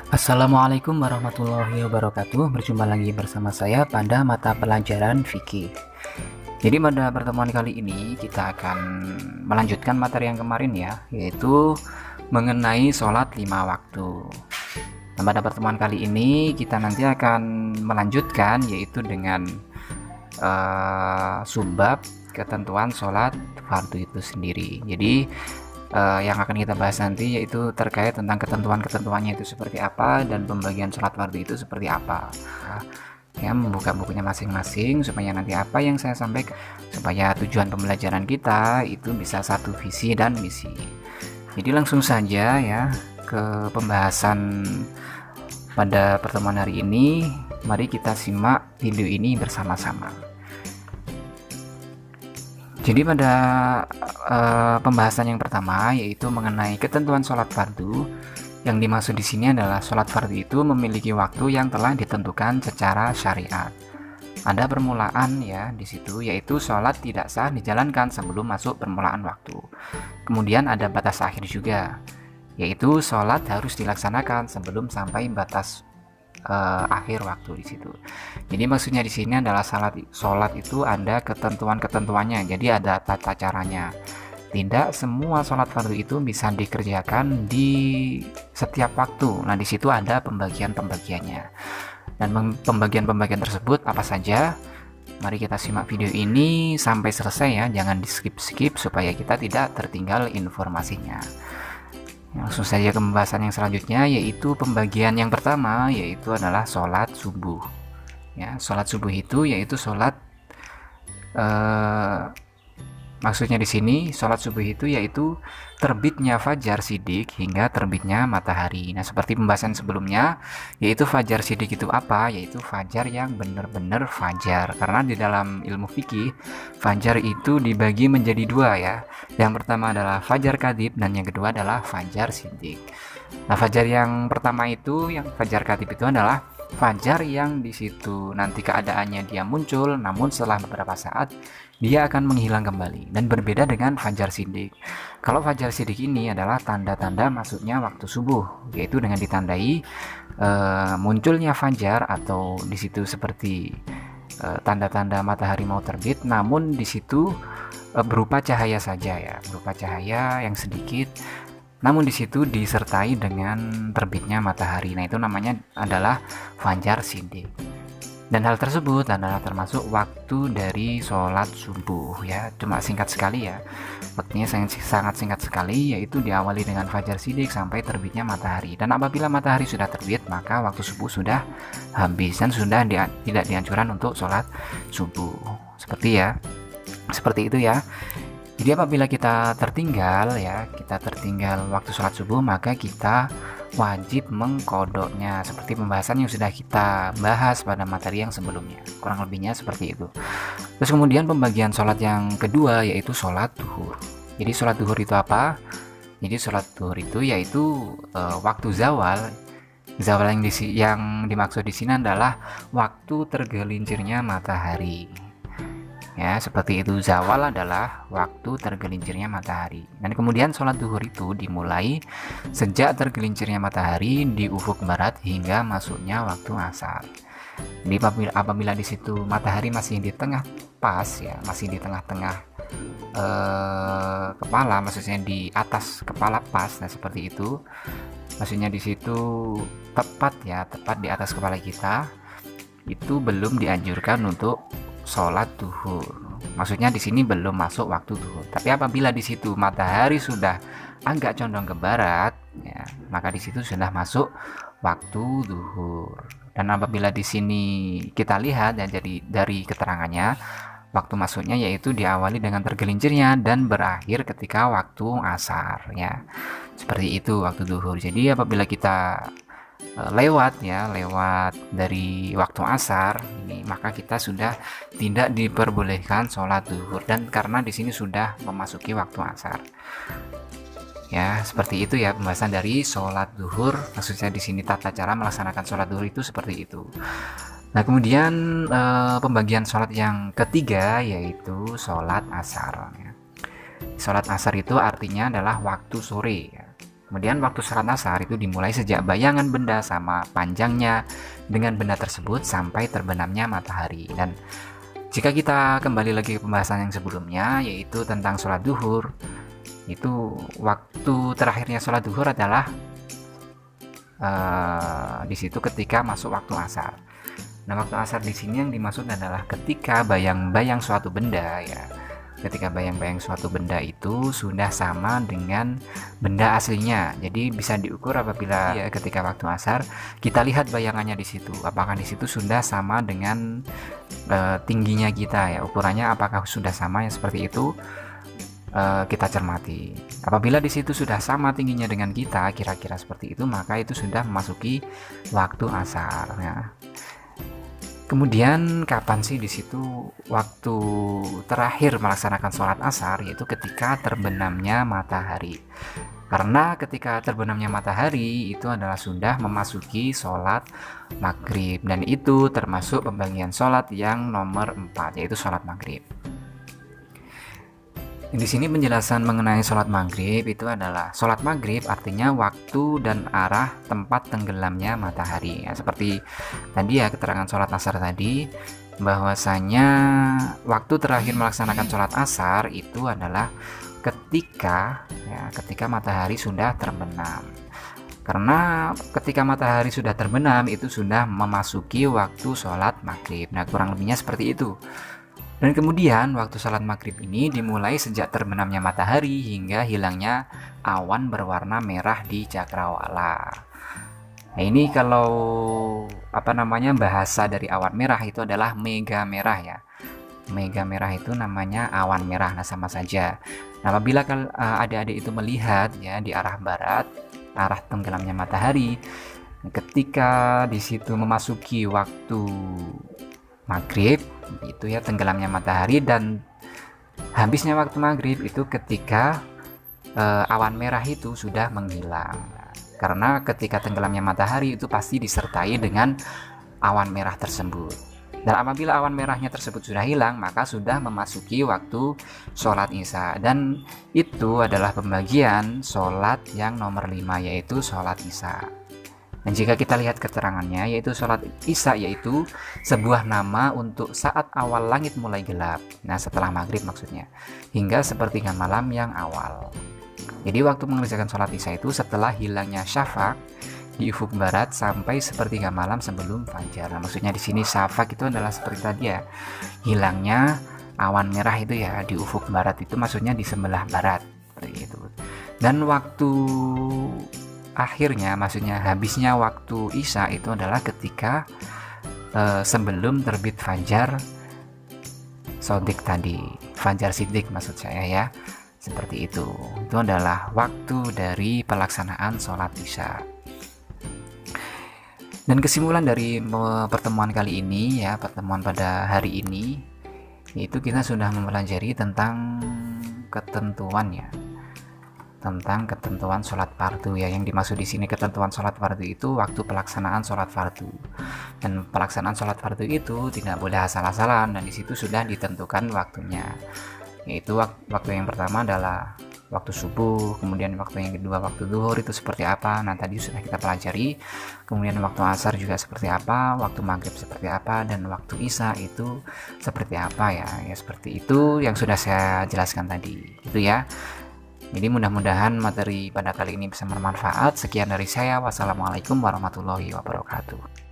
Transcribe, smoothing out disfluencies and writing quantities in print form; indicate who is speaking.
Speaker 1: Assalamualaikum warahmatullahi wabarakatuh. Berjumpa lagi bersama saya pada mata pelajaran fikih. Jadi pada pertemuan kali ini kita akan melanjutkan materi yang kemarin ya, yaitu mengenai sholat 5 waktu. Nah, pada pertemuan kali ini kita nanti akan melanjutkan yaitu dengan subbab ketentuan sholat fardu itu sendiri. Jadi yang akan kita bahas nanti yaitu terkait tentang ketentuan-ketentuannya itu seperti apa dan pembagian sholat fardu itu seperti apa. Ya, membuka bukunya masing-masing supaya nanti apa yang saya sampaikan, supaya tujuan pembelajaran kita itu bisa satu visi dan misi. Jadi langsung saja ya ke pembahasan pada pertemuan hari ini. Mari kita simak video ini bersama-sama. Jadi pada pembahasan yang pertama yaitu mengenai ketentuan sholat fardu. Yang dimaksud di sini adalah sholat fardu itu memiliki waktu yang telah ditentukan secara syariat. Ada permulaan ya di situ, yaitu sholat tidak sah dijalankan sebelum masuk permulaan waktu. Kemudian ada batas akhir juga, yaitu sholat harus dilaksanakan sebelum sampai batas akhir waktu di situ. Jadi maksudnya di sini adalah sholat itu ada ketentuan-ketentuannya, jadi ada tata caranya. Tidak semua sholat fardu itu bisa dikerjakan di setiap waktu. Nah, di situ ada pembagian-pembagiannya. Dan pembagian-pembagian tersebut apa saja? Mari kita simak video ini sampai selesai ya, jangan di skip-skip supaya kita tidak tertinggal informasinya. Langsung saja ke pembahasan yang selanjutnya, yaitu pembagian yang pertama, yaitu adalah sholat subuh. Ya, sholat subuh itu yaitu sholat maksudnya di sini sholat subuh itu yaitu terbitnya fajar sidik hingga terbitnya matahari. Nah, seperti pembahasan sebelumnya, yaitu fajar sidik itu apa? Yaitu fajar yang benar-benar fajar. Karena di dalam ilmu fikih, fajar itu dibagi menjadi dua ya. Yang pertama adalah fajar kadib dan yang kedua adalah fajar sidik. Nah, fajar yang pertama itu, yang fajar kadib itu adalah fajar yang di situ nanti keadaannya dia muncul, namun setelah beberapa saat dia akan menghilang kembali, dan berbeda dengan fajar sidik. Kalau fajar sidik ini adalah tanda-tanda masuknya waktu subuh, yaitu dengan ditandai munculnya fajar atau di situ seperti tanda-tanda matahari mau terbit, namun di situ berupa cahaya saja ya, berupa cahaya yang sedikit. Namun di situ disertai dengan terbitnya matahari. Nah, itu namanya adalah fajar sidik. Dan hal tersebut adalah termasuk waktu dari sholat subuh ya. Cuma singkat sekali ya. Waktunya sangat singkat sekali, yaitu diawali dengan fajar sidik sampai terbitnya matahari. Dan apabila matahari sudah terbit, maka waktu subuh sudah habis dan sudah tidak dianjurkan untuk sholat subuh. Seperti itu ya. Jadi apabila kita tertinggal waktu sholat subuh, maka kita wajib mengkodoknya seperti pembahasan yang sudah kita bahas pada materi yang sebelumnya. Kurang lebihnya seperti itu. Terus kemudian pembagian sholat yang kedua yaitu sholat duhur. Jadi sholat duhur itu apa? Jadi sholat duhur itu yaitu waktu zawal. Zawal yang dimaksud di sini adalah waktu tergelincirnya matahari. Ya, seperti itu. Zawal adalah waktu tergelincirnya matahari. Dan kemudian sholat duhur itu dimulai sejak tergelincirnya matahari di ufuk barat hingga masuknya waktu asar. Jadi apabila di situ matahari masih di tengah pas ya, masih di tengah-tengah kepala, maksudnya di atas kepala pas, nah seperti itu. Maksudnya di situ tepat di atas kepala kita, itu belum dianjurkan untuk sholat duhur. Maksudnya di sini belum masuk waktu duhur. Tapi apabila di situ matahari sudah agak condong ke barat, ya, maka di situ sudah masuk waktu duhur. Dan apabila di sini kita lihat ya, jadi dari keterangannya, waktu masuknya yaitu diawali dengan tergelincirnya dan berakhir ketika waktu asar ya. Seperti itu waktu duhur. Jadi apabila kita lewat dari waktu asar ini, maka kita sudah tidak diperbolehkan sholat duhur, dan karena di sini sudah memasuki waktu asar ya. Seperti itu ya pembahasan dari sholat duhur. Maksudnya di sini tata cara melaksanakan sholat duhur itu seperti itu. Nah, kemudian pembagian sholat yang ketiga yaitu sholat asar ya. Sholat asar itu artinya adalah waktu sore ya. Kemudian waktu sholat asar itu dimulai sejak bayangan benda sama panjangnya dengan benda tersebut sampai terbenamnya matahari. Dan jika kita kembali lagi ke pembahasan yang sebelumnya, yaitu tentang sholat duhur, itu waktu terakhirnya sholat duhur adalah di situ ketika masuk waktu asar. Nah, waktu asar di sini yang dimaksud adalah ketika bayang-bayang suatu benda ya. Ketika bayang-bayang suatu benda itu sudah sama dengan benda aslinya. Jadi bisa diukur apabila ya ketika waktu asar kita lihat bayangannya di situ. Apakah di situ sudah sama dengan tingginya kita ya. Ukurannya apakah sudah sama yang seperti itu? Kita cermati. Apabila di situ sudah sama tingginya dengan kita, kira-kira seperti itu, maka itu sudah memasuki waktu asar ya. Kemudian kapan sih di situ waktu terakhir melaksanakan sholat asar, yaitu ketika terbenamnya matahari. Karena ketika terbenamnya matahari itu adalah sudah memasuki sholat maghrib, dan itu termasuk pembagian sholat yang nomor 4, yaitu sholat maghrib. Di sini penjelasan mengenai sholat maghrib itu adalah sholat maghrib artinya waktu dan arah tempat tenggelamnya matahari ya, seperti tadi ya keterangan sholat asar tadi, bahwasanya waktu terakhir melaksanakan sholat asar itu adalah ketika matahari sudah terbenam. Karena ketika matahari sudah terbenam itu sudah memasuki waktu sholat maghrib. Nah, kurang lebihnya seperti itu. Dan kemudian waktu sholat maghrib ini dimulai sejak terbenamnya matahari hingga hilangnya awan berwarna merah di cakrawala. Nah, ini kalau bahasa dari awan merah itu adalah mega merah ya. Mega merah itu namanya awan merah. Nah, sama saja. Nah, apabila adik-adik itu melihat ya di arah barat, arah tenggelamnya matahari, ketika di situ memasuki waktu maghrib itu ya tenggelamnya matahari, dan habisnya waktu maghrib itu ketika awan merah itu sudah menghilang. Karena ketika tenggelamnya matahari itu pasti disertai dengan awan merah tersebut, dan apabila awan merahnya tersebut sudah hilang maka sudah memasuki waktu sholat isya, dan itu adalah pembagian sholat yang nomor 5, yaitu sholat isya. Dan jika kita lihat keterangannya, yaitu sholat isya yaitu sebuah nama untuk saat awal langit mulai gelap. Nah, setelah maghrib maksudnya, hingga sepertiga malam yang awal. Jadi waktu mengerjakan sholat isya itu setelah hilangnya syafaq di ufuk barat sampai sepertiga malam sebelum fajar. Nah, maksudnya di sini syafaq itu adalah seperti tadi ya, hilangnya awan merah itu ya di ufuk barat, itu maksudnya di sebelah barat seperti itu. Dan waktu akhirnya, maksudnya habisnya waktu isya itu adalah ketika sebelum terbit fajar sodik tadi, fajar sidik maksud saya ya, seperti itu. Itu adalah waktu dari pelaksanaan sholat isya. Dan kesimpulan dari pertemuan kali ini ya, pertemuan pada hari ini, yaitu kita sudah mempelajari tentang ketentuan ya, tentang ketentuan sholat fardu ya. Yang dimaksud di sini ketentuan sholat fardu itu waktu pelaksanaan sholat fardu, dan pelaksanaan sholat fardu itu tidak boleh asal-asalan, dan disitu sudah ditentukan waktunya, yaitu waktu yang pertama adalah waktu subuh, kemudian waktu yang kedua waktu zuhur itu seperti apa, nah tadi sudah kita pelajari. Kemudian waktu asar juga seperti apa, waktu maghrib seperti apa, dan waktu isya itu seperti apa ya seperti itu yang sudah saya jelaskan tadi itu ya. Jadi mudah-mudahan materi pada kali ini bisa bermanfaat. Sekian dari saya. Wassalamualaikum warahmatullahi wabarakatuh.